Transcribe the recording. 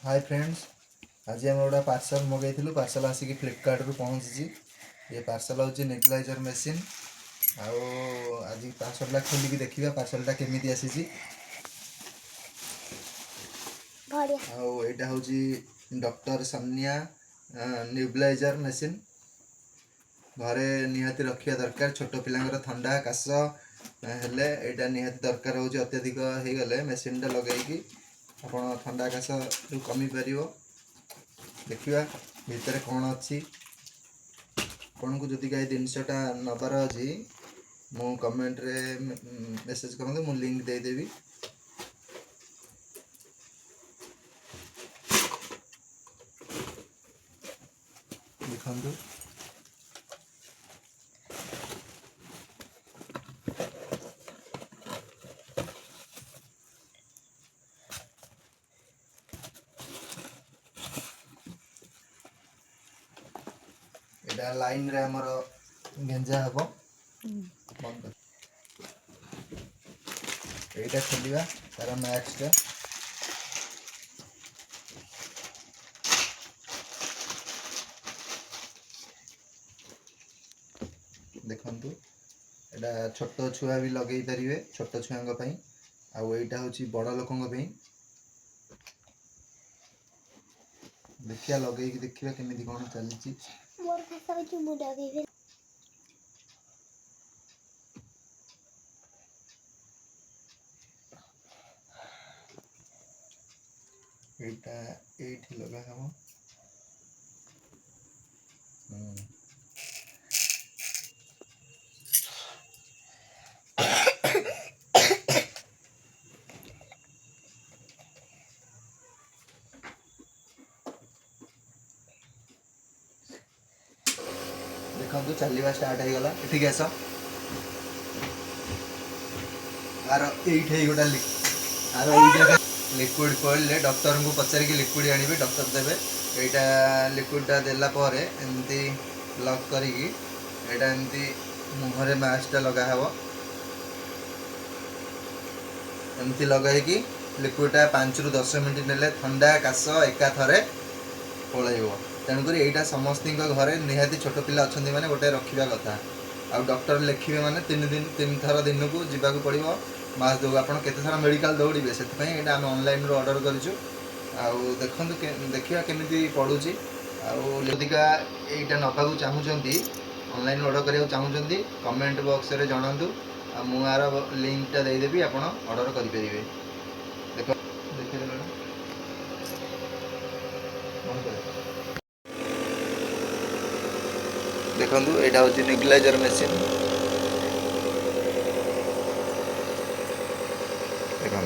Hi friends, आज आम गोटे पार्सल मगैलु। पार्सल आसिक फ्लिपकार्ट रू पहुँची। ये पार्सल हूँ नेबुलाइजर मेसीन। आज पार्सलटा खोलिक देखा पार्सलटा केमी आसी। यहाँ हूँ डॉक्टर सानिया नेबुलाइजर मेसीन। घरे निहाती रखा दरकार। छोट पिलांकर थंडा काश हेले यहाँ निहाती दरकार हो। अत्यधिक हो गले मेसीनटा लगे आपण थंडा काश कमी पार। देखा भितर कौन अच्छी आपन को जदि कहीं जिनसटा नबार अच्छी मु कमेंट रे मेसेज करते मु लिंक देदेवी। देखु एटा लाइन रे हमर गेंजा हबो। बंद कर एटा खोलिबा तार मैक्स टा देखंतु। एटा छोट छुआ भी लगे पारे। छोट छुआ आईटा हूँ बड़ लोकों देखिया लगे देखिए केमी कौन चली। एठी लगा हम देखो चलवा स्टार्ट हो गला। ठीक आस आर ये गोटा आर लिक्विड पड़े डॉक्टर को पचारिक लिक्विड आने डॉक्टर देवे। यहाँ लिक्विडा देलापर एमती लक करमती मुहरे मास्कटा लगा हब। एमती लगे लिक्विडा 5 ରୁ 10 मिनट ने थंडा काश एकाथरे पलैब। तेणुक यहाँ समस्त घरे निहाती छोट पिला अच्छा मैंने गोटे रखा कथा। आ डॉक्टर लिखे मैंने 3 थर दिन को जावाक पड़ो मास्क दो। आप केतथर मेडिकल दौड़े से आम ऑनलाइन रू ऑर्डर करूँ। देखु देखा केमी पड़ूँ। आदिका यहाँ नाक चाहूँगी ऑनलाइन ऑर्डर करने चाहूँगी कमेंट बॉक्स रे जनातु। मुझार लिंकटा देदेवी आप ऑर्डर करेंगे। देख देखु यहाँ हूँ नेबुलाइजर मेसीन। देखो